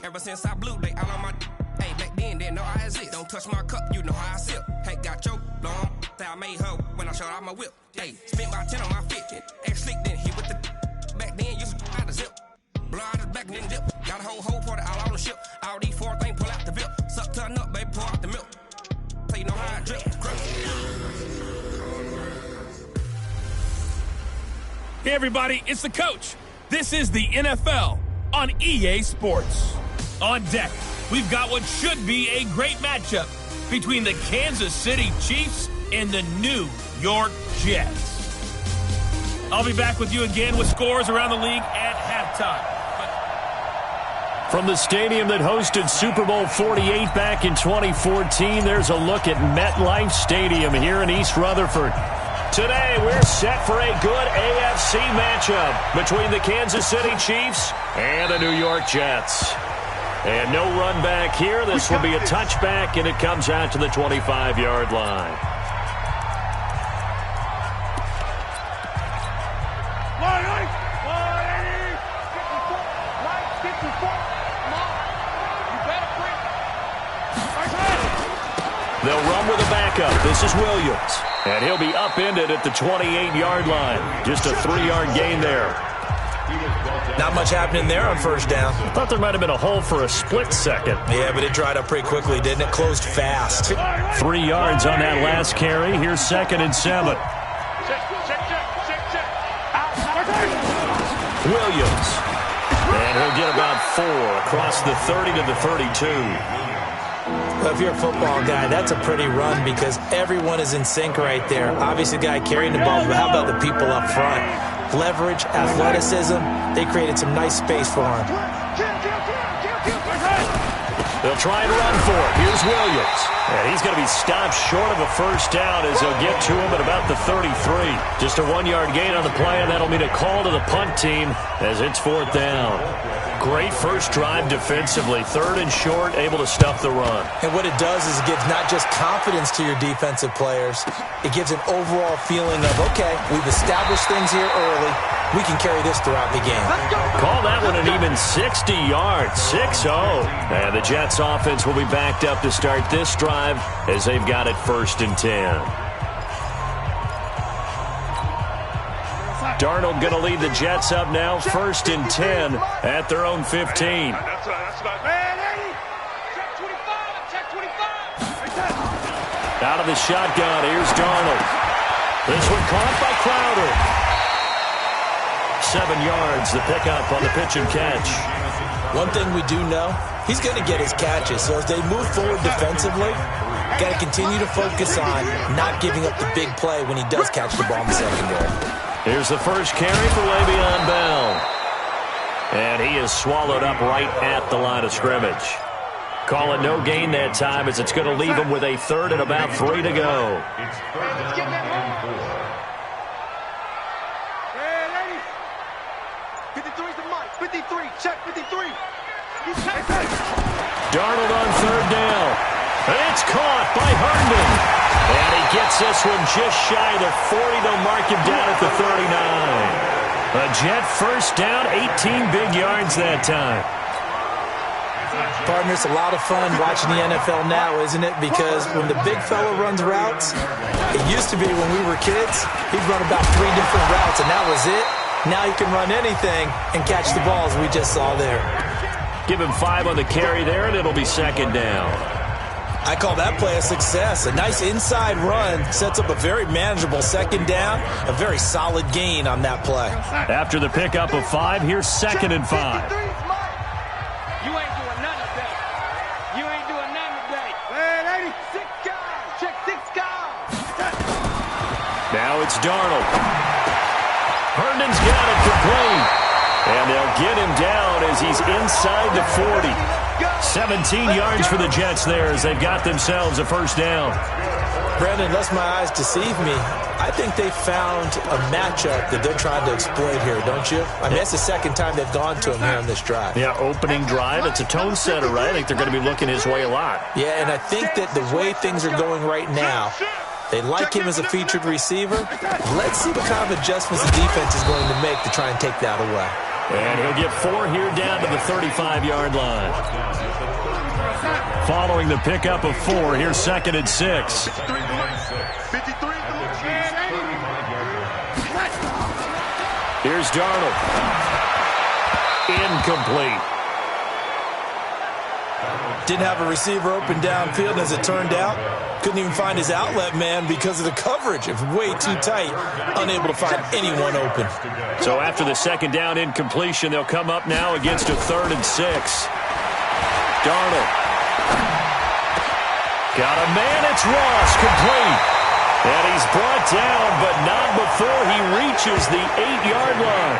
Ever since I blew, they all on my. Hey, back then, didn't know I exist. Don't touch my cup, you know how I sip. Hey, got your long. I made her when I showed out my whip. Hey, spent my 10 on my fit. Ex-slick, then hit with the. Back then, used to out the zip. Blow out the back and then dip. Got a whole party all on the ship. All these four things pull out the VIP. Suck turn up, baby, pour out the milk. So you know how I drip. Hey, everybody, it's the coach. This is the NFL on EA Sports. On deck, we've got what should be a great matchup between the Kansas City Chiefs and the New York Jets. I'll be back with you again with scores around the league at halftime. From the stadium that hosted Super Bowl 48 back in 2014, there's a look at MetLife Stadium here in East Rutherford. Today, we're set for a good AFC matchup between the Kansas City Chiefs and the New York Jets. And no run back here. This will be a touchback, and it comes out to the 25-yard line. They'll run with a backup. This is Williams. And he'll be upended at the 28-yard line. Just a 3-yard gain there. Not much happening there on first down. Thought there might have been a hole for a split second. Yeah, but it dried up pretty quickly, didn't it? Closed fast. 3 yards on that last carry. Here's 2nd and 7. Williams. And he'll get about 4 across the 30 to the 32. Well, if you're a football guy, that's a pretty run because everyone is in sync right there. Obviously, the guy carrying the ball, but how about the people up front? Leverage, athleticism, they created some nice space for him. They'll try and run for it. Here's Williams. And he's going to be stopped short of a first down as they'll get to him at about the 33. Just a 1-yard gain on the play, and that'll mean a call to the punt team as it's 4th down. Great first drive defensively. 3rd and short, able to stuff the run. And what it does is it gives not just confidence to your defensive players, it gives an overall feeling of, okay, we've established things here early. We can carry this throughout the game. Call that one an even 60 yards, 6-0. And the Jets offense will be backed up to start this drive as they've got it 1st and 10. Darnold going to lead the Jets up now, 1st and 10 at their own 15. Out of the shotgun, here's Darnold. This one caught by Crowder. 7 yards, the pickup on the pitch and catch. One thing we do know, he's going to get his catches. So as they move forward defensively, got to continue to focus on not giving up the big play when he does catch the ball in the secondary. Here's the first carry for Le'Veon Bell. And he is swallowed up right at the line of scrimmage. Call it no gain that time as it's going to leave him with a 3rd and about 3 to go. Darnold on 3rd down. And it's caught by Herndon. And he gets this one just shy of the 40. They'll mark him down at the 39. A Jet first down, 18 big yards that time. Partner, it's a lot of fun watching the NFL now, isn't it? Because when the big fella runs routes, it used to be when we were kids, he'd run about 3 different routes, and that was it. Now he can run anything and catch the balls we just saw there. Give him 5 on the carry there, and it'll be 2nd down. I call that play a success. A nice inside run sets up a very manageable 2nd down, a very solid gain on that play. After the pickup of 5, here's 2nd and 5. You ain't doing nothing today. You ain't doing nothing today. Hey, 6 guys. Check 6 guys. Now it's Darnold. Herndon's got it complete. And they'll get him down as he's inside the 40. 17 yards for the Jets there as they've got themselves a first down. Brandon, unless my eyes deceive me, I think they found a matchup that they're trying to exploit here, don't you? I mean, that's the 2nd time they've gone to him here on this drive. Yeah, opening drive. It's a tone setter, right? I think they're going to be looking his way a lot. Yeah, and I think that the way things are going right now, they like him as a featured receiver. Let's see what kind of adjustments the defense is going to make to try and take that away. And he'll get 4 here down to the 35-yard line. Following the pickup of 4, here's 2nd and 6. Here's Darnold. Incomplete. Didn't have a receiver open downfield, as it turned out. Couldn't even find his outlet man because of the coverage. It was way too tight. Unable to find anyone open. So after the 2nd down incompletion, they'll come up now against a 3rd and 6. Darnold. Got a man, it's Ross, complete. And he's brought down, but not before he reaches the 8-yard line.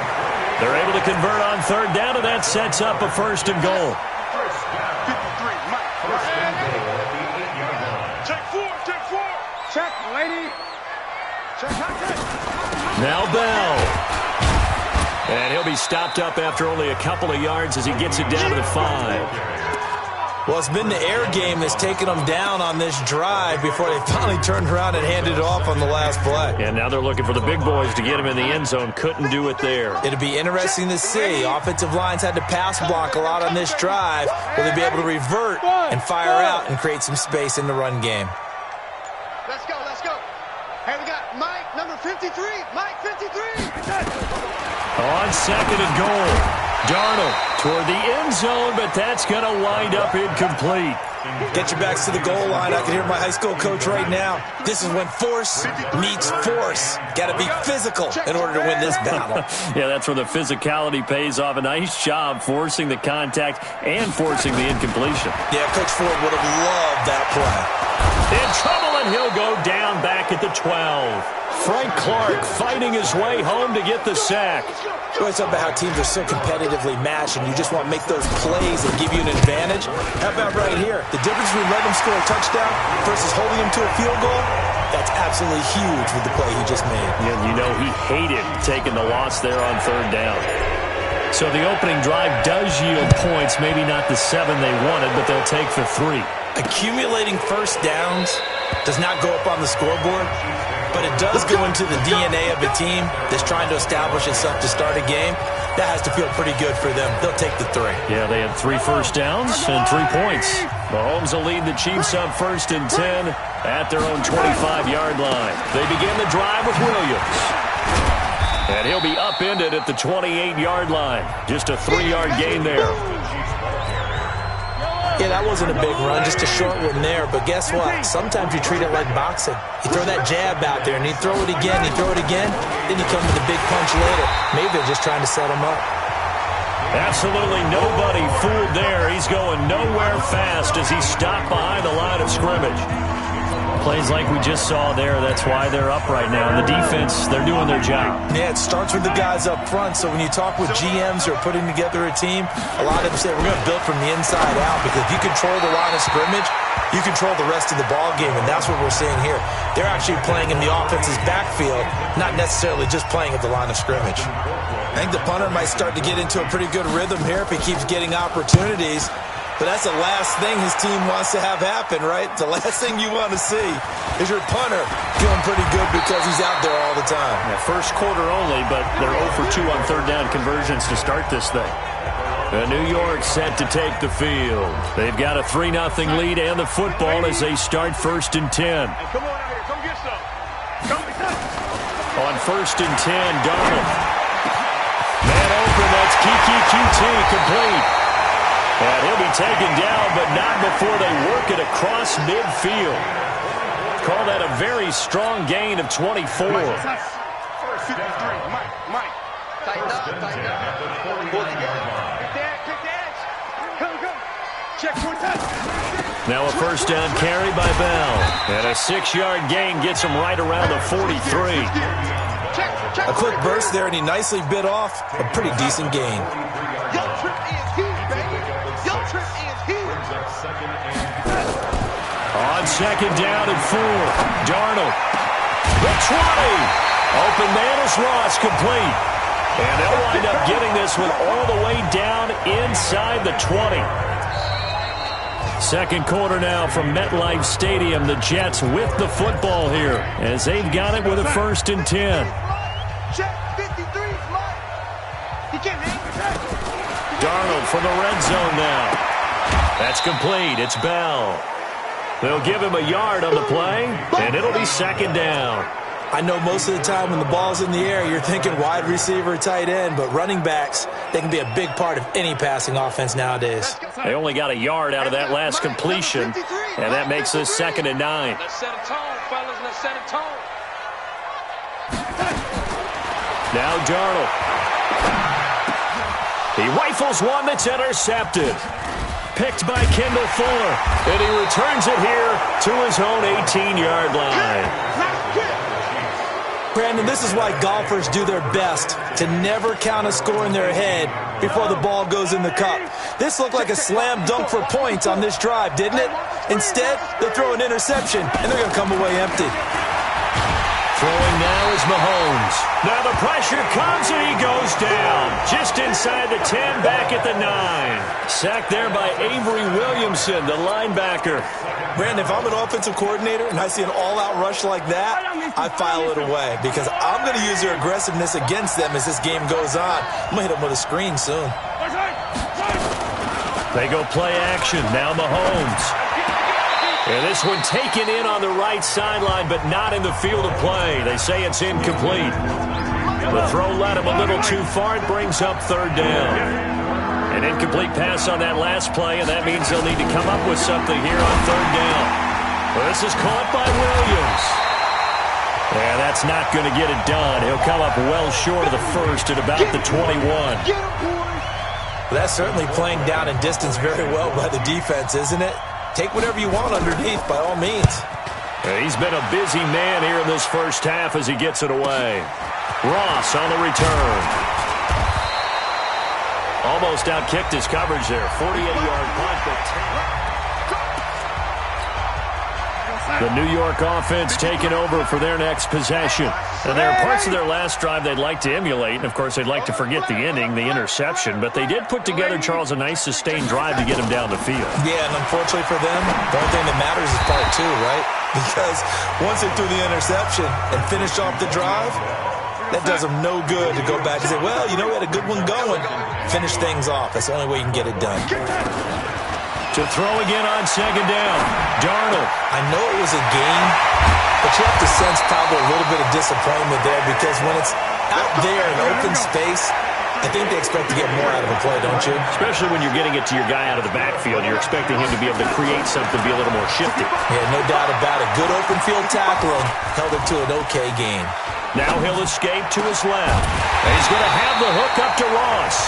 They're able to convert on 3rd down, and that sets up a 1st and goal. Check, lady. Check. Now Bell. And he'll be stopped up after only a couple of yards as he gets it down to the 5. Well, it's been the air game that's taken them down on this drive before they finally turned around and handed it off on the last play. And now they're looking for the big boys to get him in the end zone. Couldn't do it there. It'll be interesting to see. Offensive lines had to pass block a lot on this drive. Will they be able to revert and fire out and create some space in the run game? Let's go. Hey, we got Mike, number 53. Mike, 53. On 2nd and goal. Darnold toward the end zone, but that's going to wind up incomplete. Get your backs to the goal line. I can hear my high school coach right now. This is when force meets force. Got to be physical in order to win this battle. Yeah, that's where the physicality pays off. A nice job forcing the contact and forcing the incompletion. Yeah, Coach Ford would have loved that play. In trouble, and he'll go down back at the 12. Frank Clark fighting his way home to get the sack. We always talk about how teams are so competitively matched, and you just want to make those plays that give you an advantage. How about right here? The difference between letting them score a touchdown versus holding them to a field goal, that's absolutely huge with the play he just made. Yeah, you know he hated taking the loss there on 3rd down. So the opening drive does yield points, maybe not the 7 they wanted, but they'll take the 3. Accumulating first downs does not go up on the scoreboard, but it does go into the DNA of a team that's trying to establish itself to start a game. That has to feel pretty good for them. They'll take the 3. Yeah, they had 3 first downs and 3 points. Mahomes will lead the Chiefs up 1st and 10 at their own 25-yard line. They begin the drive with Williams. And he'll be upended at the 28-yard line. Just a 3-yard gain there. Yeah, that wasn't a big run, just a short one there. But guess what? Sometimes you treat it like boxing. You throw that jab out there, and you throw it again, then you come with a big punch later. Maybe they're just trying to set him up. Absolutely nobody fooled there. He's going nowhere fast as he stopped behind the line of scrimmage. Plays like we just saw there, that's why they're up right now. And the defense, they're doing their job. Yeah, it starts with the guys up front. So when you talk with GMs who are putting together a team, a lot of them say we're going to build from the inside out, because if you control the line of scrimmage, you control the rest of the ball game, and that's what we're seeing here. They're actually playing in the offense's backfield, not necessarily just playing at the line of scrimmage. I think the punter might start to get into a pretty good rhythm here if he keeps getting opportunities. But that's the last thing his team wants to have happen, right? The last thing you want to see is your punter feeling pretty good because he's out there all the time. Yeah, first quarter only, but they're 0 for 2 on 3rd down conversions to start this thing. New York set to take the field. They've got a 3-0 lead and the football as they start 1st and 10. Hey, come on out here. Come get some. On 1st and 10, Darnold. Man open, that's Kiki QT complete. And he'll be taken down, but not before they work it across midfield. Call that a very strong gain of 24. First 53. Mike. Tighten up. Pull together. Kick the edge. Come. Check for touch. Now a 1st down carry by Bell. And a 6-yard gain gets him right around the 43. A quick burst there, and he nicely bit off a pretty decent gain. Your trip is huge, baby. Your trip is huge. On 2nd down and 4, Darnold. The 20. Open man is Ross, complete. And they'll wind up getting this one all the way down inside the 20. Second quarter now from MetLife Stadium. The Jets with the football here as they've got it with a 1st and 10. Check 53, Mike. Darnold for the red zone now. That's complete. It's Bell. They'll give him a yard on the play, and it'll be second down. I know most of the time when the ball's in the air, you're thinking wide receiver, tight end, but running backs, they can be a big part of any passing offense nowadays. They only got a yard out of that last completion, and that makes this 2nd and 9. Let's set a tone, fellas. Let's set a tone. Now Darnold. He rifles one that's intercepted. Picked by Kendall Fuller, and he returns it here to his own 18-yard line. Brandon, this is why golfers do their best to never count a score in their head before the ball goes in the cup. This looked like a slam dunk for points on this drive, didn't it? Instead, they throw an interception, and they're going to come away empty. Throwing now is Mahomes. Now the pressure comes, and he goes down. Just inside the 10, back at the 9. Sacked there by Avery Williamson, the linebacker. Brandon, if I'm an offensive coordinator and I see an all-out rush like that, I file it away because I'm going to use their aggressiveness against them as this game goes on. I'm going to hit them with a screen soon. They go play action. Now Mahomes. And this one taken in on the right sideline, but not in the field of play. They say it's incomplete. The throw led him a little too far. It brings up 3rd down. An incomplete pass on that last play, and that means they'll need to come up with something here on 3rd down. Well, this is caught by Williams. And that's not going to get it done. He'll come up well short of the first at about the 21. Well, that's certainly playing down in distance very well by the defense, isn't it? Take whatever you want underneath, by all means. He's been a busy man here in this first half as he gets it away. Ross on the return. Almost outkicked his coverage there. 48-yard punt, but 10. The New York offense taking over for their next possession. And there are parts of their last drive they'd like to emulate. And, of course, they'd like to forget the ending, the interception. But they did put together, Charles, a nice sustained drive to get him down the field. Yeah, and unfortunately for them, the only thing that matters is part 2, right? Because once they threw the interception and finished off the drive, that does them no good to go back and say, well, you know, we had a good one going. Finish things off. That's the only way you can get it done. To throw again on 2nd down. Darnold. I know it was a game, but you have to sense probably a little bit of disappointment there because when it's out there in open space, I think they expect to get more out of a play, don't you? Especially when you're getting it to your guy out of the backfield. You're expecting him to be able to create something, be a little more shifty. Yeah, no doubt about it. Good open field tackling held it to an okay game. Now he'll escape to his left. And he's going to have the hook up to Ross.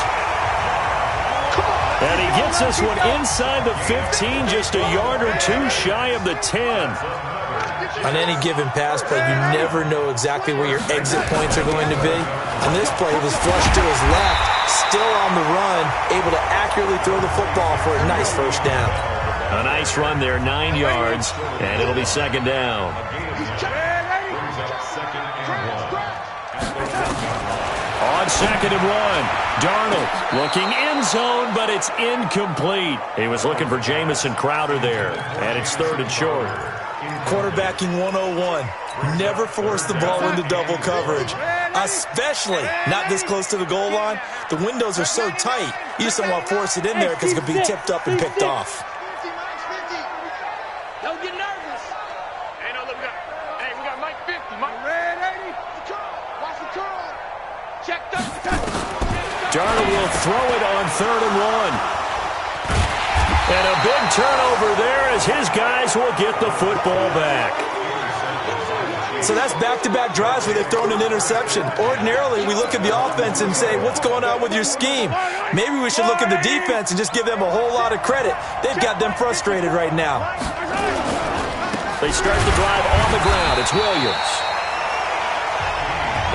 And he gets this one inside the 15, just a yard or 2 shy of the 10. On any given pass play, you never know exactly where your exit points are going to be. On this play, he was flushed to his left, still on the run, able to accurately throw the football for a nice first down. A nice run there, 9 yards, and it'll be 2nd down. On 2nd and 1, Darnold looking end zone, but it's incomplete. He was looking for Jamison Crowder there, and it's 3rd and short. Quarterbacking 101. Never force the ball into double coverage, especially not this close to the goal line. The windows are so tight, you just don't want to force it in there because it could be tipped up and picked off. Don't get nervous. Hey, no, look, we got Mike 50. Mike red 80. Watch the curl. Checked up. Darnold will throw it on 3rd and 1. And a big turnover there as his guys will get the football back. So that's back-to-back drives where they've thrown an interception. Ordinarily, we look at the offense and say, what's going on with your scheme? Maybe we should look at the defense and just give them a whole lot of credit. They've got them frustrated right now. They start the drive on the ground. It's Williams.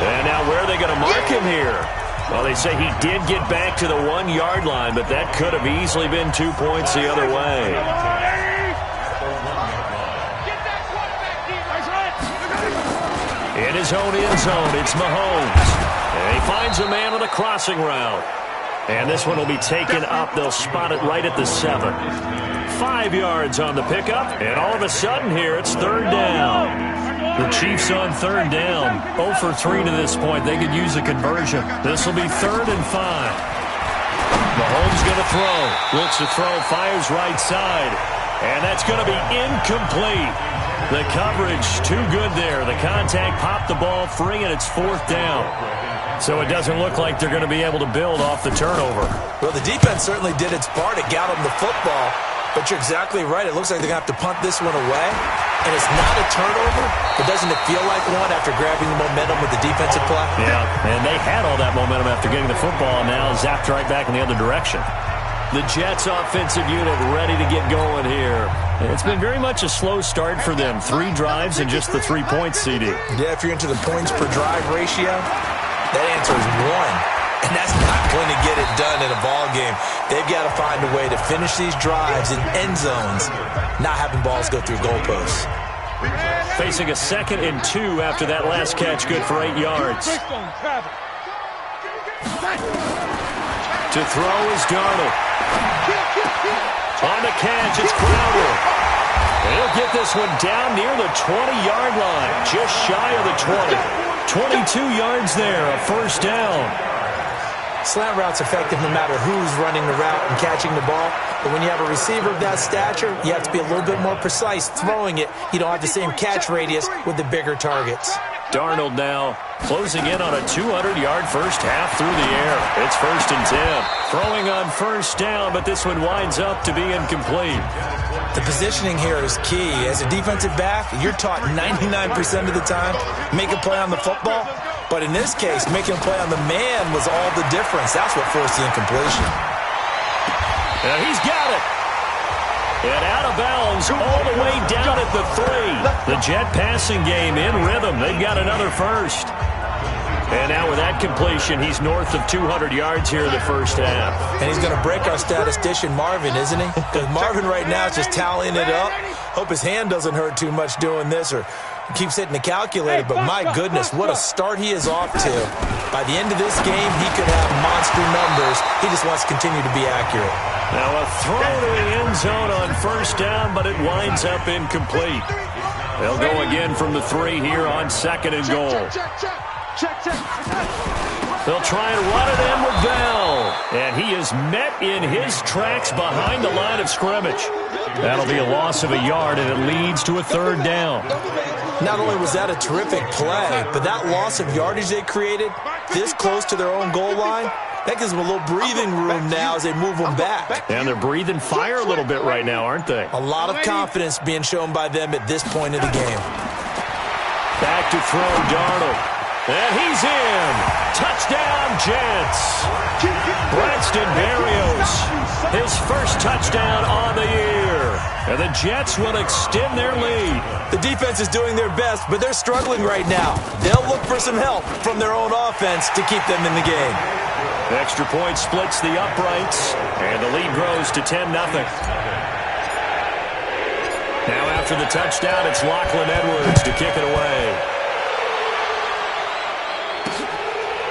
And now where are they going to mark him here? Well, they say he did get back to the 1-yard line, but that could have easily been 2 points the other way. In his own end zone, it's Mahomes. And he finds a man on a crossing route. And this one will be taken up. They'll spot it right at the 7. 5 yards on the pickup, and all of a sudden here it's 3rd down. The Chiefs on third down. 0 for 3 to this point. They could use a conversion. This will be 3rd and 5. Mahomes going to throw. Looks to throw. Fires right side. And that's going to be incomplete. The coverage too good there. The contact popped the ball free, and it's 4th down. So it doesn't look like they're going to be able to build off the turnover. Well, the defense certainly did its part. It got them the football. But you're exactly right. It looks like they're going to have to punt this one away. And it's not a turnover, but doesn't it feel like one after grabbing the momentum with the defensive play? Yeah, and they had all that momentum after getting the football, and now zapped right back in the other direction. The Jets offensive unit ready to get going here. It's been very much a slow start for them. 3 drives and just the 3 points, CD. Yeah, if you're into the points per drive ratio, that answer is 1. And that's not going to get it done in a ball game. They've got to find a way to finish these drives in end zones, not having balls go through goalposts. Facing a 2nd and 2 after that last catch, good for 8 yards. To throw is Darnold. On the catch, it's Crowder. He'll get this one down near the 20-yard line, just shy of the 20. 22 yards there, a 1st down. Slant route's effective no matter who's running the route and catching the ball. But when you have a receiver of that stature, you have to be a little bit more precise throwing it. You don't have the same catch radius with the bigger targets. Darnold now closing in on a 200-yard first half through the air. It's 1st and 10. Throwing on 1st down, but this one winds up to be incomplete. The positioning here is key. As a defensive back, you're taught 99% of the time, make a play on the football. But in this case, making a play on the man was all the difference. That's what forced the incompletion. And he's got it. And out of bounds all the way down at the 3. The Jet passing game in rhythm. They've got another first. And now with that completion, he's north of 200 yards here in the first half. And he's going to break our statistician Marvin, isn't he? Because Marvin right now is just tallying it up. Hope his hand doesn't hurt too much doing this or keeps hitting the calculator. But my goodness, what a start he is off to. By the end of this game, he could have monster numbers. He just wants to continue to be accurate. Now a throw to the end zone on 1st down, but it winds up incomplete. They'll go again from the 3 here on 2nd and goal. They'll try and run it in with Bell. And he is met in his tracks behind the line of scrimmage. That'll be a loss of a yard, and it leads to a 3rd down. Not only was that a terrific play, but that loss of yardage they created this close to their own goal line, that gives them a little breathing room now as they move them back. And they're breathing fire a little bit right now, aren't they? A lot of confidence being shown by them at this point of the game. Back to throw Darnold. And he's in. Touchdown, Jets. Braxton Berrios, his first touchdown on the year. And the Jets will extend their lead. The defense is doing their best, but they're struggling right now. They'll look for some help from their own offense to keep them in the game. Extra point splits the uprights, and the lead grows to 10-0. Now after the touchdown, it's Lachlan Edwards to kick it away.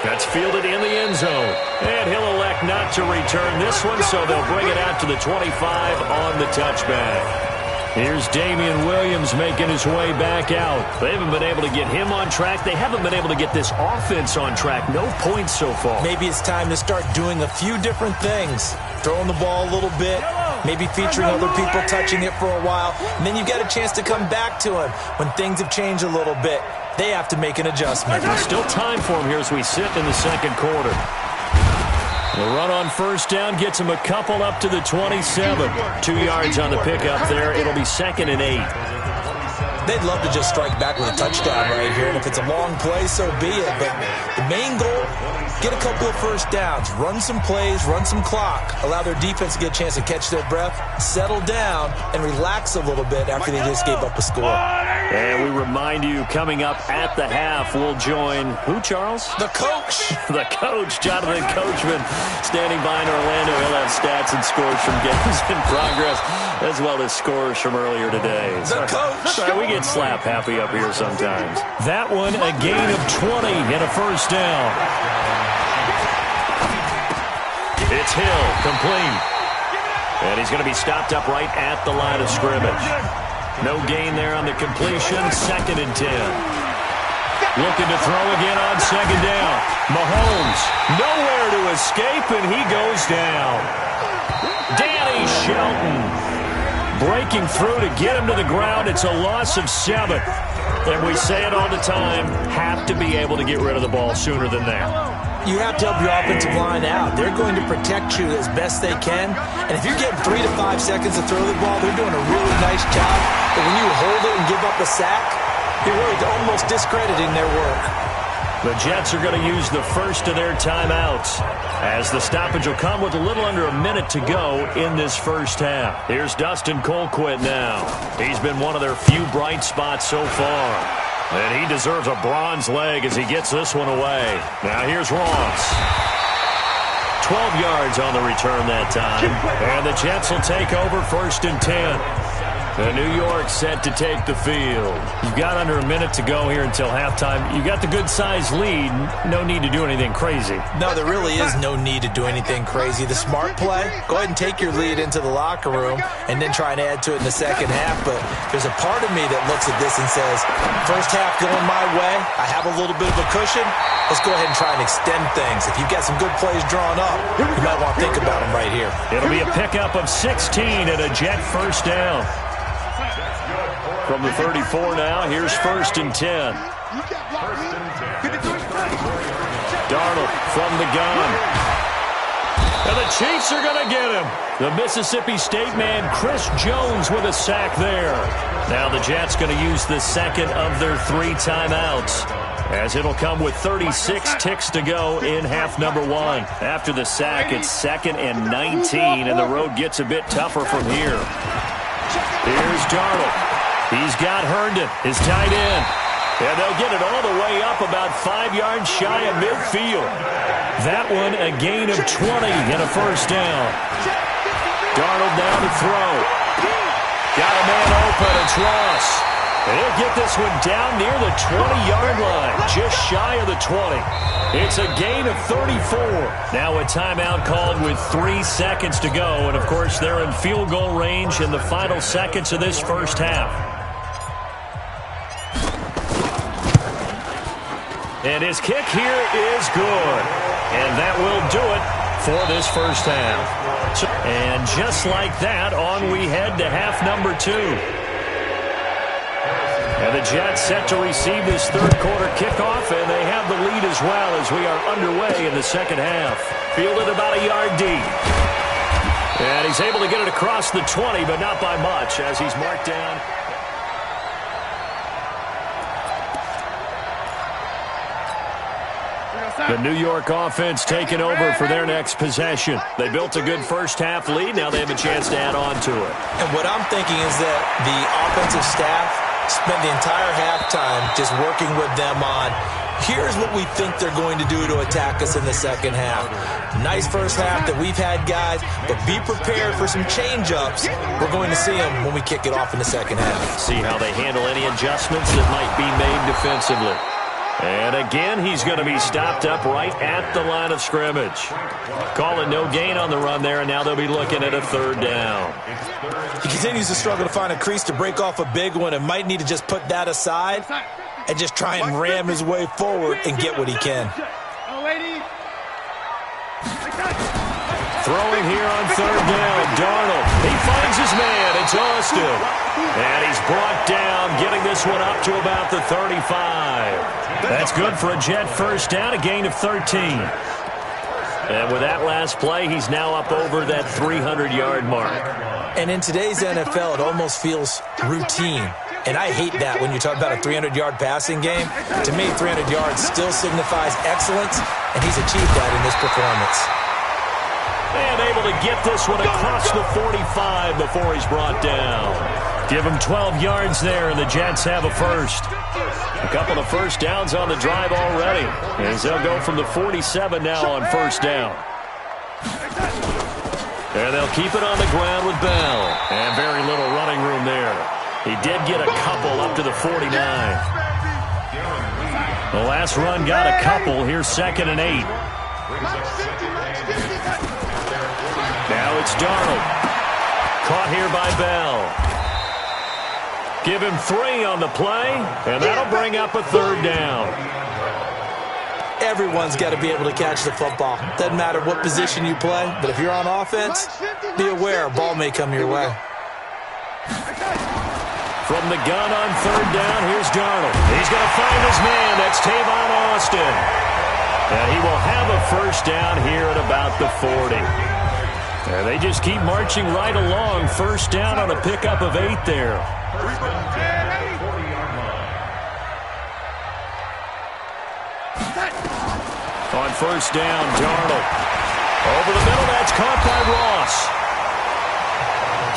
That's fielded in the end zone. And he'll elect not to return this one, so they'll bring it out to the 25 on the touchback. Here's Damian Williams making his way back out. They haven't been able to get him on track. They haven't been able to get this offense on track. No points so far. Maybe it's time to start doing a few different things. Throwing the ball a little bit, maybe featuring other people touching it for a while, and then you've got a chance to come back to him when things have changed a little bit. They have to make an adjustment. There's still time for him here as we sit in the 2nd quarter. The run on 1st down gets him a couple up to the 27. 2 yards on the pickup there. It'll be 2nd and 8. They'd love to just strike back with a touchdown right here, and if it's a long play, so be it. But the main goal, get a couple of first downs, run some plays, run some clock, allow their defense to get a chance to catch their breath, settle down, and relax a little bit after they just gave up a score. And we remind you, coming up at the half, we'll join who, Charles? The coach. The coach, Jonathan Coachman, standing by in Orlando. He'll have stats and scores from games in progress, as well as scores from earlier today. The coach. Sorry, we get slap happy up here sometimes. That one, a gain of 20 and a 1st down. It's Hill, complete. And he's going to be stopped up right at the line of scrimmage. No gain there on the completion. 2nd and 10. Looking to throw again on 2nd down. Mahomes, nowhere to escape, and he goes down. Danny Shelton breaking through to get him to the ground. It's a loss of 7. And we say it all the time, have to be able to get rid of the ball sooner than that. You have to help your offensive line out. They're going to protect you as best they can. And if you're getting 3 to 5 seconds to throw the ball, they're doing a really nice job. But when you hold it and give up a sack, you're really almost discrediting their work. The Jets are going to use the first of their timeouts, as the stoppage will come with a little under a minute to go in this first half. Here's Dustin Colquitt now. He's been one of their few bright spots so far. And he deserves a bronze leg as he gets this one away. Now here's Ross. 12 yards on the return that time. And the Jets will take over 1st and 10. And New York set to take the field. You've got under a minute to go here until halftime. You got the good-sized lead. No need to do anything crazy. No, there really is no need to do anything crazy. The smart play, go ahead and take your lead into the locker room and then try and add to it in the second half. But there's a part of me that looks at this and says, first half going my way, I have a little bit of a cushion. Let's go ahead and try and extend things. If you've got some good plays drawn up, you might want to think about them right here. It'll be a pickup of 16 and a Jet first down. From the 34 now, here's 1st and 10. Darnold from the gun. And the Chiefs are going to get him. The Mississippi State man, Chris Jones, with a sack there. Now the Jets going to use the second of their 3 timeouts, as it'll come with 36 ticks to go in half number 1. After the sack, it's 2nd and 19, and the road gets a bit tougher from here. Here's Darnold. He's got Herndon, his tight end. And they'll get it all the way up about 5 yards shy of midfield. That one a gain of 20 and a first down. Darnold now to throw. Got a man open, it's Ross. And he'll get this one down near the 20-yard line, just shy of the 20. It's a gain of 34. Now a timeout called with 3 seconds to go. And, of course, they're in field goal range in the final seconds of this first half. And his kick here is good. And that will do it for this first half. And just like that, on we head to half number 2. And the Jets set to receive this third quarter kickoff, and they have the lead as well as we are underway in the second half. Fielded about a yard deep. And he's able to get it across the 20, but not by much as he's marked down. The New York offense taking over for their next possession. They built a good first half lead. Now they have a chance to add on to it. And what I'm thinking is that the offensive staff spent the entire halftime just working with them on, here's what we think they're going to do to attack us in the second half. Nice first half that we've had, guys, but be prepared for some change-ups. We're going to see them when we kick it off in the second half. See how they handle any adjustments that might be made defensively. And again, he's going to be stopped up right at the line of scrimmage. Calling no gain on the run there, and now they'll be looking at a third down. He continues to struggle to find a crease to break off a big one and might need to just put that aside and just try and ram his way forward and get what he can. Throwing here on third down, Darnold. He finds his man. It's Austin. And he's brought down, getting this one up to about the 35. That's good for a Jet first down, a gain of 13. And with that last play, he's now up over that 300-yard mark. And in today's NFL, it almost feels routine. And I hate that when you talk about a 300-yard passing game. To me, 300 yards still signifies excellence, and he's achieved that in this performance. And able to get this one across the 45 before he's brought down. Give him 12 yards there, and the Jets have a first. A couple of first downs on the drive already, as they'll go from the 47 now on first down. And they'll keep it on the ground with Bell. And very little running room there. He did get a couple up to the 49. The last run got a couple. Here's 2nd and 8. Now it's Darnold. Caught here by Bell. Give him 3 on the play, and that'll bring up a 3rd down. Everyone's got to be able to catch the football. Doesn't matter what position you play, but if you're on offense, be aware a ball may come your way. From the gun on 3rd down, here's Darnold. He's going to find his man. That's Tavon Austin. And he will have a 1st down here at about the 40. And they just keep marching right along. 1st down on a pickup of 8 there. On 1st down, Darnold. Over the middle, that's caught by Ross.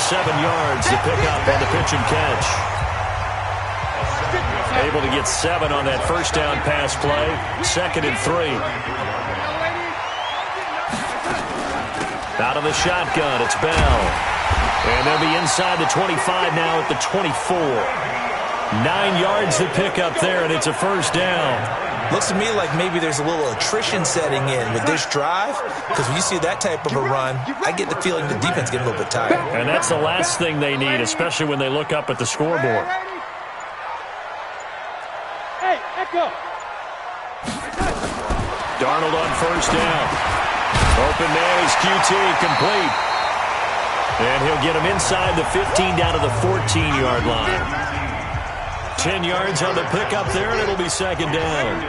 7 yards to pick up on the pitch and catch. Able to get 7 on that 1st down pass play. 2nd and 3. Out of the shotgun, it's Bell. And they'll be inside the 25 now at the 24. 9 yards to pick up there, and it's a 1st down. Looks to me like maybe there's a little attrition setting in with this drive, because when you see that type of a run, I get the feeling the defense getting a little bit tired. And that's the last thing they need, especially when they look up at the scoreboard. Hey, echo. Darnold on 1st down. Open man is QT, complete. And he'll get him inside the 15 down to the 14-yard line. 10 yards on the pickup there, and it'll be 2nd down.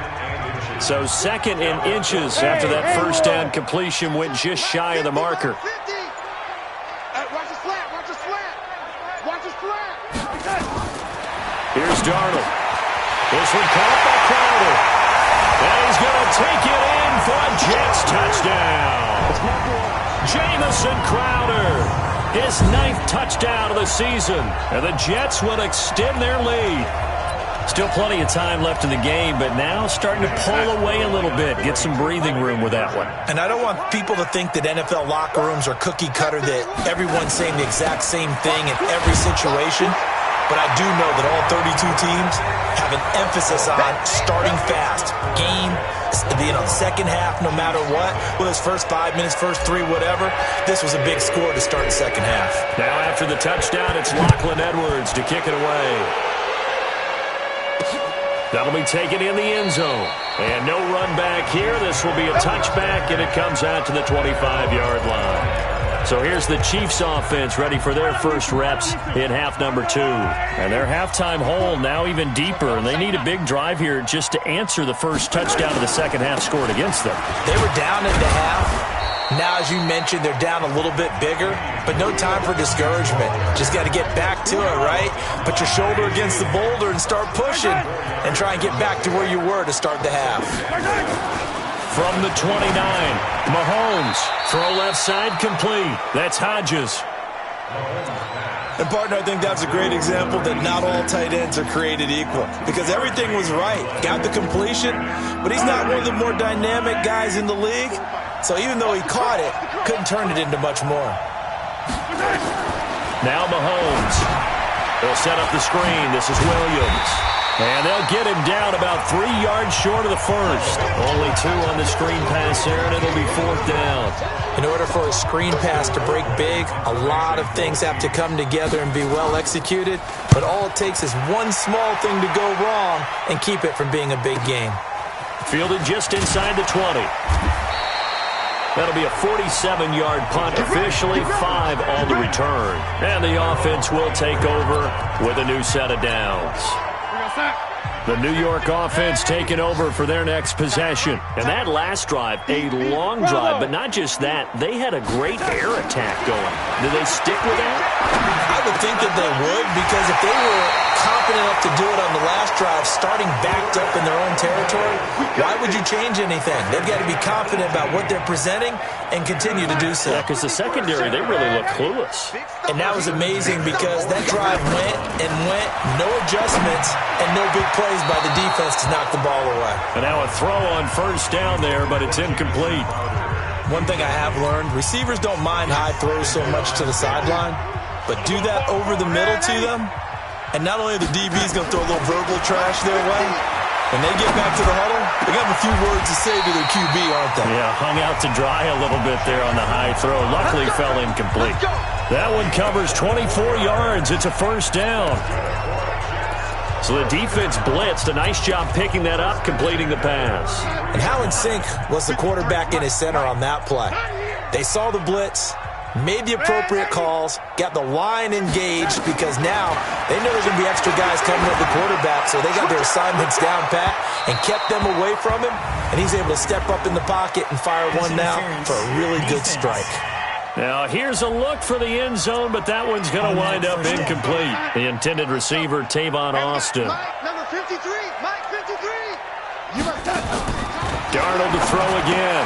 So 2nd and inches after that 1st down completion went just shy of the marker. Watch the slant, watch the slant. Watch the slant. Here's Darnold. This one caught by Crowder. And he's going to take it in for a Jets touchdown. Jamison Crowder. His 9th touchdown of the season. And the Jets will extend their lead. Still plenty of time left in the game, but now starting to pull away a little bit. Get some breathing room with that one. And I don't want people to think that NFL locker rooms are cookie cutter, that everyone's saying the exact same thing in every situation. But I do know that all 32 teams have an emphasis on starting fast. Game, the second half, no matter what. Whether it's first 5 minutes, first 3, whatever. This was a big score to start the second half. Now after the touchdown, it's Lachlan Edwards to kick it away. That'll be taken in the end zone. And no run back here. This will be a touchback, and it comes out to the 25-yard line. So here's the Chiefs offense ready for their first reps in half number 2. And their halftime hole now even deeper, and they need a big drive here just to answer the first touchdown of the second half scored against them. They were down into half. Now, as you mentioned, they're down a little bit bigger, but no time for discouragement. Just got to get back to it, right? Put your shoulder against the boulder and start pushing and try and get back to where you were to start the half. From the 29, Mahomes, throw left side complete. That's Hodges. And, partner, I think that's a great example that not all tight ends are created equal, because everything was right. Got the completion, but he's not one of the more dynamic guys in the league. So even though he caught it, couldn't turn it into much more. Now Mahomes. They'll set up the screen. This is Williams. And they'll get him down about 3 yards short of the first. Only 2 on the screen pass there, and it'll be 4th down. In order for a screen pass to break big, a lot of things have to come together and be well executed. But all it takes is one small thing to go wrong and keep it from being a big game. Fielded just inside the 20. That'll be a 47-yard punt officially, 5 on the return. And the offense will take over with a new set of downs. The New York offense taking over for their next possession. And that last drive, a long drive, but not just that. They had a great air attack going. Do they stick with that? I would think that they would, because if they were confident enough to do it on the last drive, starting backed up in their own territory, why would you change anything? They've got to be confident about what they're presenting and continue to do so. Yeah, because the secondary, they really look clueless. And that was amazing, because that drive went and went, no adjustments, and no big plays by the defense to knock the ball away. And now a throw on first down there, but it's incomplete. One thing I have learned, receivers don't mind high throws so much to the sideline, but do that over the middle to them, and not only are the DBs going to throw a little verbal trash their way, when they get back to the huddle, they got a few words to say to their QB, aren't they? Yeah, hung out to dry a little bit there on the high throw. Luckily fell incomplete. That one covers 24 yards. It's a first down. So the defense blitzed. A nice job picking that up, completing the pass. And how in sync was the quarterback and his center on that play? They saw the blitz, made the appropriate calls, got the line engaged because now they know there's going to be extra guys coming at the quarterback, so they got their assignments down pat and kept them away from him, and he's able to step up in the pocket and fire one now for a really good strike. Now, here's a look for the end zone, but that one's going to wind up incomplete. The intended receiver, Tavon Austin. Mike, number 53. Mike, 53. You must touch. Darnold to throw again.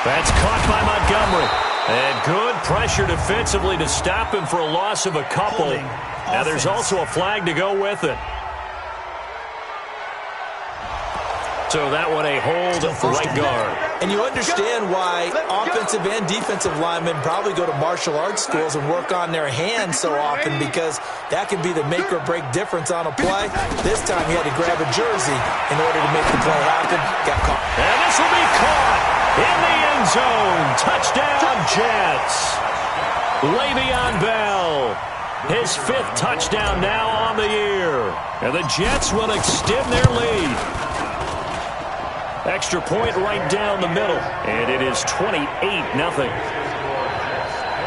That's caught by Montgomery. And good pressure defensively to stop him for a loss of a couple. Now, there's also a flag to go with it. So that one a hold for right guard. And you understand why offensive and defensive linemen probably go to martial arts schools and work on their hands so often, because that can be the make or break difference on a play. This time he had to grab a jersey in order to make the play happen. Got caught. And this will be caught in the end zone. Touchdown, Jets. Le'Veon Bell, his 5th touchdown now on the year. And the Jets will extend their lead. Extra point right down the middle, and it is 28-0.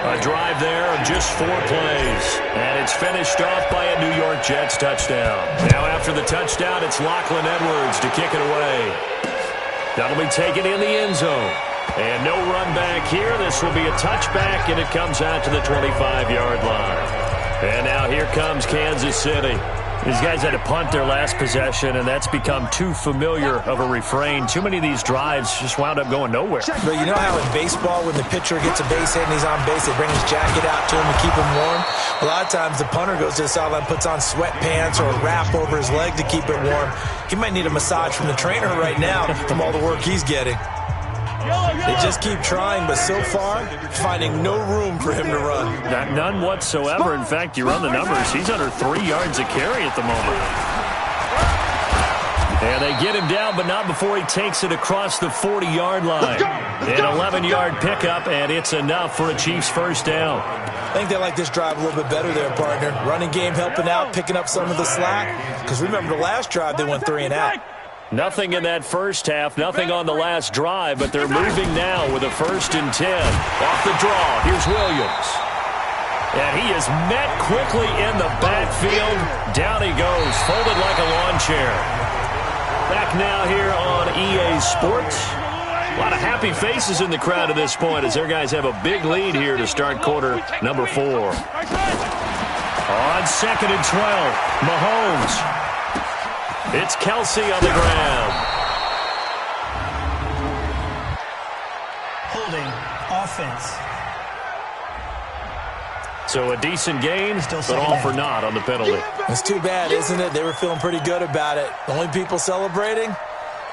A drive there of just 4 plays, and it's finished off by a New York Jets touchdown. Now after the touchdown, it's Lachlan Edwards to kick it away. That'll be taken in the end zone. And no run back here. This will be a touchback, and it comes out to the 25-yard line. And now here comes Kansas City. These guys had to punt their last possession, and that's become too familiar of a refrain. Too many of these drives just wound up going nowhere. But you know how in baseball, when the pitcher gets a base hit and he's on base, they bring his jacket out to him to keep him warm? A lot of times the punter goes to the sideline, puts on sweatpants or a wrap over his leg to keep it warm. He might need a massage from the trainer right now from all the work he's getting. They just keep trying, but so far, finding no room for him to run. None whatsoever. In fact, you run the numbers. He's under 3 yards a carry at the moment. And they get him down, but not before he takes it across the 40-yard line. An 11-yard pickup, and it's enough for a Chiefs first down. I think they like this drive a little bit better there, partner. Running game helping out, picking up some of the slack. Because remember, the last drive, they went 3 and out. Nothing in that first half, nothing on the last drive, but they're moving now with a 1st and 10. Off the draw, here's Williams. And he is met quickly in the backfield. Down he goes, folded like a lawn chair. Back now here on EA Sports. A lot of happy faces in the crowd at this point as their guys have a big lead here to start quarter number 4. On 2nd and 12, Mahomes. It's Kelsey on the ground. Holding offense. So a decent gain, but all for naught on the penalty. It's too bad, isn't it? They were feeling pretty good about it. The only people celebrating,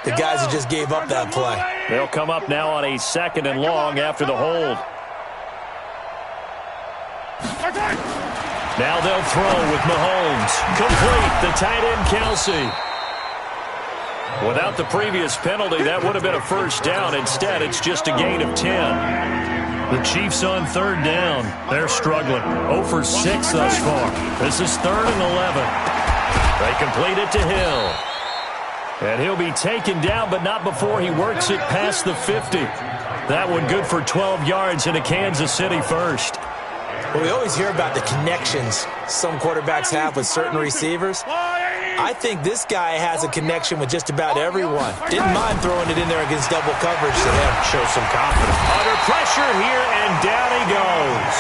the guys who just gave up that play. They'll come up now on a 2nd and long after the hold. Now they'll throw with Mahomes. Complete, the tight end Kelsey. Without the previous penalty, that would have been a first down. Instead, it's just a gain of 10. The Chiefs on 3rd down. They're struggling. 0 for 6 thus far. This is 3rd and 11. They complete it to Hill. And he'll be taken down, but not before he works it past the 50. That one good for 12 yards in a Kansas City first. Well, we always hear about the connections some quarterbacks have with certain receivers. I think this guy has a connection with just about everyone. Didn't mind throwing it in there against double coverage to him. Show some confidence. Under pressure here, and down he goes.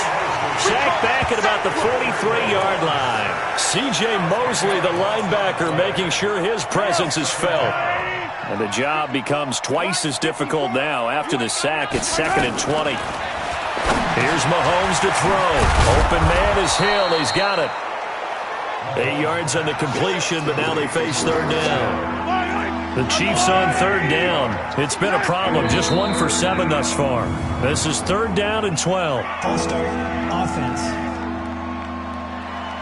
Sacked back at about the 43-yard line. C.J. Mosley, the linebacker, making sure his presence is felt. And the job becomes twice as difficult now. After the sack, it's 2nd and 20. Here's Mahomes to throw. Open man is Hill. He's got it. 8 yards on the completion, but now they face 3rd down. The Chiefs on 3rd down. It's been a problem. Just 1 for 7 thus far. This is 3rd down and 12. Full start offense.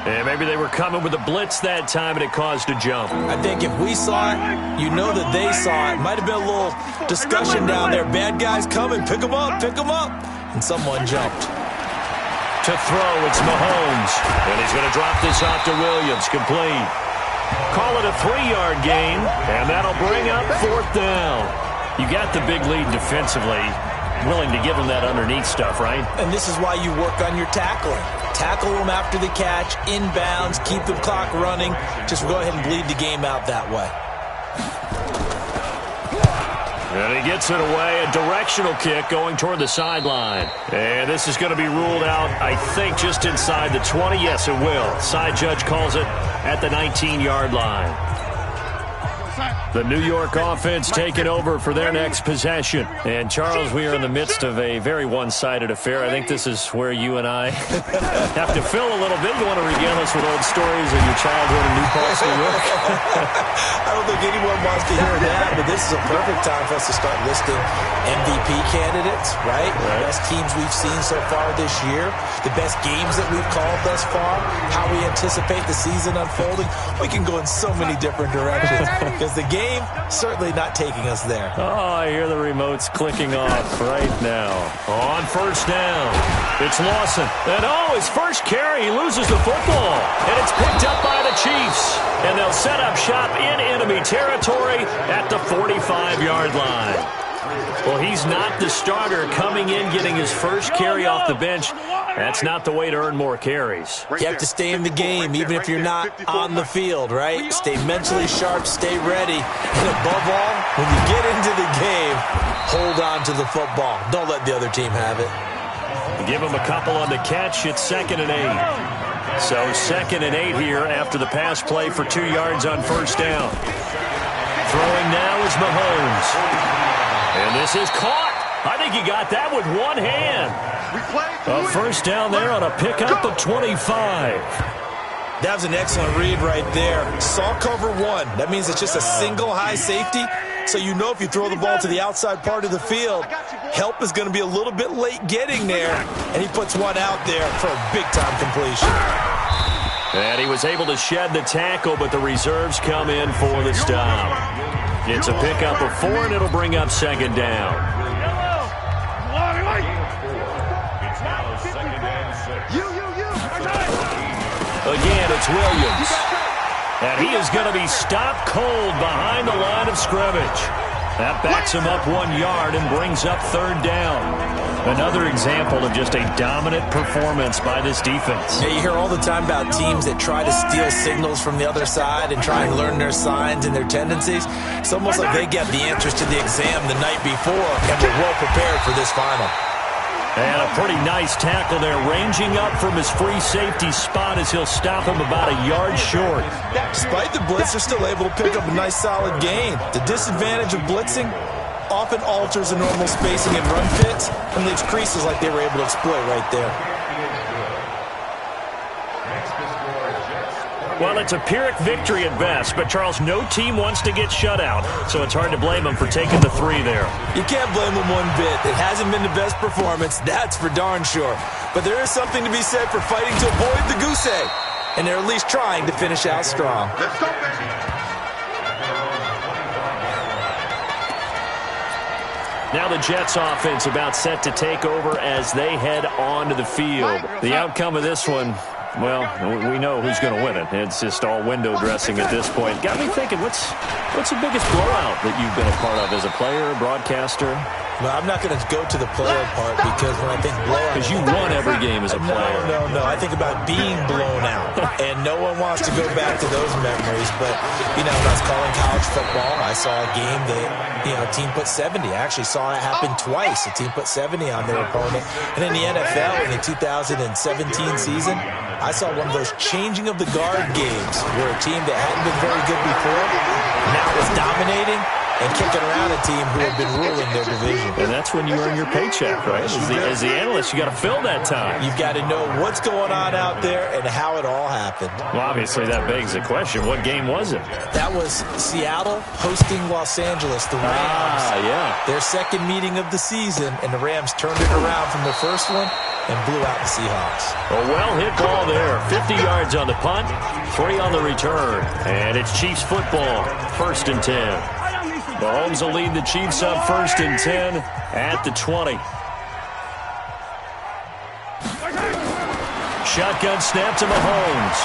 And maybe they were coming with a blitz that time, and it caused a jump. I think if we saw it, you know that they saw it. Might have been a little discussion down there. Bad guys coming. Pick them up. Pick them up. And someone jumped. To throw, it's Mahomes. And he's going to drop this off to Williams. Complete. Call it a 3-yard gain, and that'll bring up 4th down. You got the big lead defensively. Willing to give them that underneath stuff, right? And this is why you work on your tackling. Tackle them after the catch, inbounds, keep the clock running. Just go ahead and bleed the game out that way. And he gets it away, a directional kick going toward the sideline. And this is going to be ruled out, I think, just inside the 20. Yes, it will. Side judge calls it at the 19-yard line. The New York offense taking over for their next possession. And, Charles, we are in the midst of a very one-sided affair. I think this is where you and I have to fill a little bit. You want to regale us with old stories of your childhood in New Paltz, New York? I don't think anyone wants to hear that, but this is a perfect time for us to start listing MVP candidates, right? The best teams we've seen so far this year, the best games that we've called thus far, how we anticipate the season unfolding. We can go in so many different directions because the game certainly not taking us there. Oh, I hear the remotes clicking off right now. On 1st down, it's Lawson. And his first carry, he loses the football. And it's picked up by the Chiefs. And they'll set up shop in enemy territory at the 45-yard line. Well, he's not the starter coming in, getting his first carry off the bench. That's not the way to earn more carries. You have to stay in the game, even if you're not on the field, right? Stay mentally sharp, stay ready. And above all, when you get into the game, hold on to the football. Don't let the other team have it. Give him a couple on the catch. It's 2nd and 8. So 2nd and 8 here after the pass play for 2 yards on 1st down. Throwing now is Mahomes. And this is caught. I think he got that with one hand. A 1st down there on a pickup of 25. That was an excellent read right there. Saw cover 1. That means it's just a single high safety. So you know if you throw the ball to the outside part of the field, help is going to be a little bit late getting there. And he puts one out there for a big-time completion. And he was able to shed the tackle, but the reserves come in for the stop. It's a pickup of 4, and it'll bring up 2nd down. Again, it's Williams. And he is going to be stopped cold behind the line of scrimmage. That backs him up 1 yard and brings up 3rd down. Another example of just a dominant performance by this defense. Yeah, you hear all the time about teams that try to steal signals from the other side and try and learn their signs and their tendencies. It's almost like they get the answers to the exam the night before and were well prepared for this final. And a pretty nice tackle there, ranging up from his free safety spot as he'll stop him about a yard short. Despite the blitz, they're still able to pick up a nice solid gain. The disadvantage of blitzing often alters the normal spacing and run fits and leaves creases like they were able to exploit right there. Well, it's a Pyrrhic victory at best, but, Charles, no team wants to get shut out, so it's hard to blame them for taking the 3 there. You can't blame them one bit. It hasn't been the best performance, that's for darn sure. But there is something to be said for fighting to avoid the goose egg, and they're at least trying to finish out strong. Let's go, baby. Now the Jets offense about set to take over as they head onto the field. The outcome of this one, well, we know who's going to win it. It's just all window dressing at this point. Got me thinking, what's the biggest blowout that you've been a part of as a player, broadcaster? Well, I'm not going to go to the player part because when I think blowout... Because you won every game as a player. No. I think about being blown out. And no one wants to go back to those memories. But, when I was calling college football, I saw a game that, a team put 70. I actually saw it happen twice. A team put 70 on their opponent. And in the NFL, in the 2017 season, I saw one of those changing of the guard games where a team that hadn't been very good before now was dominating and kicking around a team who had been ruling their division. And that's when you earn your paycheck, right? As the analyst, you got to fill that time. You've got to know what's going on out there and how it all happened. Well, obviously, that begs the question, what game was it? That was Seattle hosting Los Angeles, the Rams. Yeah. Their second meeting of the season, and the Rams turned it around from the first one and blew out the Seahawks. A well-hit ball there. 50 yards on the punt, 3 on the return. And it's Chiefs football, 1st and 10. Mahomes will lead the Chiefs up 1st and 10 at the 20. Shotgun snap to Mahomes.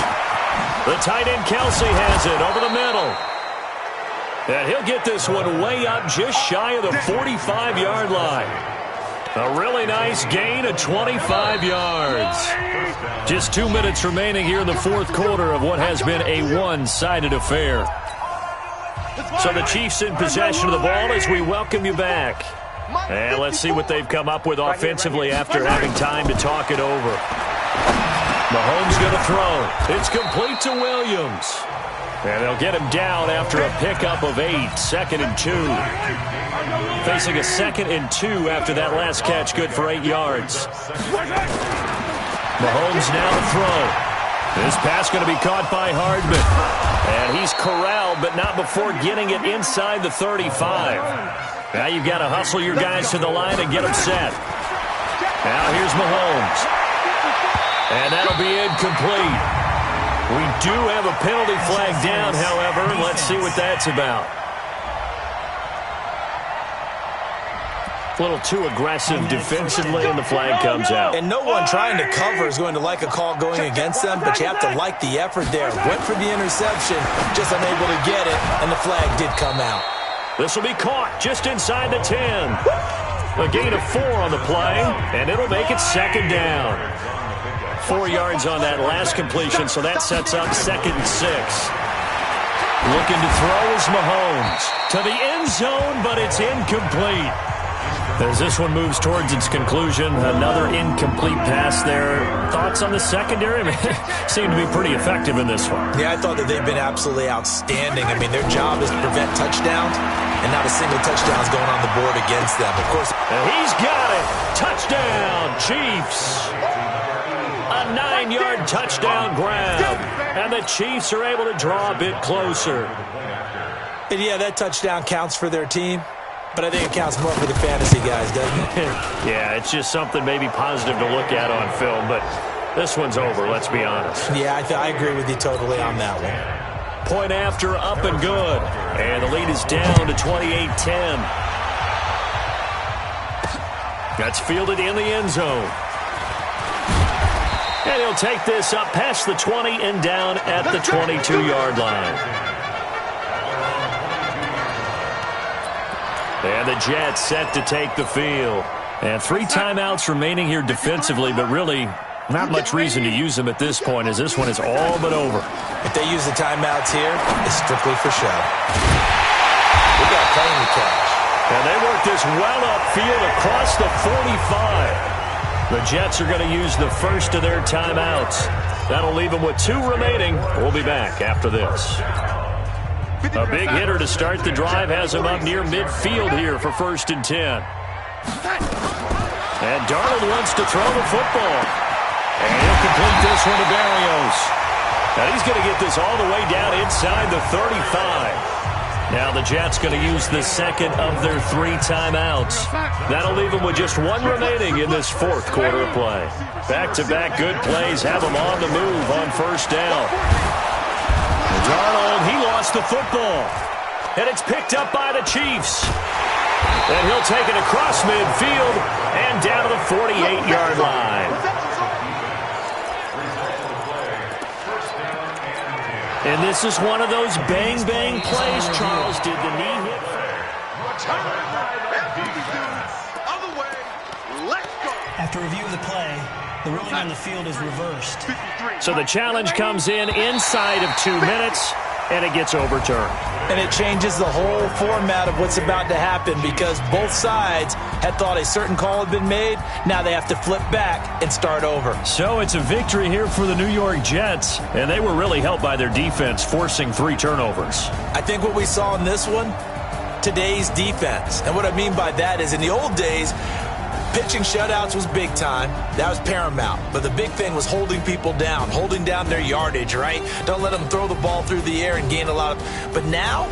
The tight end Kelsey has it over the middle. And he'll get this one way up just shy of the 45-yard line. A really nice gain of 25 yards. Just 2 minutes remaining here in the fourth quarter of what has been a one-sided affair. So the Chiefs in possession of the ball as we welcome you back. And let's see what they've come up with offensively after having time to talk it over. Mahomes going to throw. It's complete to Williams. And they'll get him down after a pickup of 8, 2nd and 2. Facing a 2nd and 2 after that last catch, good for 8 yards. Mahomes now to throw. This pass going to be caught by Hardman. And he's corralled, but not before getting it inside the 35. Now you've got to hustle your guys to the line and get them set. Now here's Mahomes. And that'll be incomplete. We do have a penalty flag down, however. Let's see what that's about. A little too aggressive defensively, and the flag comes out. And no one trying to cover is going to like a call going against them, but you have to like the effort there. Went for the interception, just unable to get it, and the flag did come out. This will be caught just inside the 10. A gain of 4 on the play, and it'll make it 2nd down. 4 yards on that last completion, so that sets up 2nd and 6. Looking to throw is Mahomes. To the end zone, but it's incomplete. As this one moves towards its conclusion, another incomplete pass there. Thoughts on the secondary? Seem to be pretty effective in this one. Yeah, I thought that they've been absolutely outstanding. I mean, their job is to prevent touchdowns, and not a single touchdown is going on the board against them. Of course, and he's got it. Touchdown, Chiefs. A 9-yard touchdown grab. And the Chiefs are able to draw a bit closer. And yeah, that touchdown counts for their team. But I think it counts more for the fantasy guys, doesn't it? Yeah, it's just something maybe positive to look at on film. But this one's over, let's be honest. Yeah, I agree with you totally on that one. Point after, up and good. And the lead is down to 28-10. That's fielded in the end zone. And he'll take this up past the 20 and down at the 22-yard line. And the Jets set to take the field. And 3 timeouts remaining here defensively, but really not much reason to use them at this point as this one is all but over. If they use the timeouts here, it's strictly for show. We got playing to catch. And they work this well upfield across the 45. The Jets are going to use the first of their timeouts. That'll leave them with 2 remaining. We'll be back after this. A big hitter to start the drive has him up near midfield here for 1st and 10. And Darnold wants to throw the football. And he'll complete this one to Berrios. And he's going to get this all the way down inside the 35. Now the Jets going to use the 2nd of their 3 timeouts. That'll leave them with just 1 remaining in this 4th quarter of play. Back-to-back good plays have them on the move on 1st down. Darnold, he lost the football. And it's picked up by the Chiefs. And he'll take it across midfield and down to the 48-yard line. And this is one of those bang-bang plays. Charles did the knee hit. After reviewing the play, the ruling on the field is reversed. So the challenge comes in inside of 2 minutes, and it gets overturned. And it changes the whole format of what's about to happen because both sides had thought a certain call had been made. Now they have to flip back and start over. So it's a victory here for the New York Jets, and they were really helped by their defense, forcing 3 turnovers. I think what we saw in this one, today's defense. And what I mean by that is in the old days, pitching shutouts was big time. That was paramount. But the big thing was holding people down, holding down their yardage, right? Don't let them throw the ball through the air and gain a lot of... But now,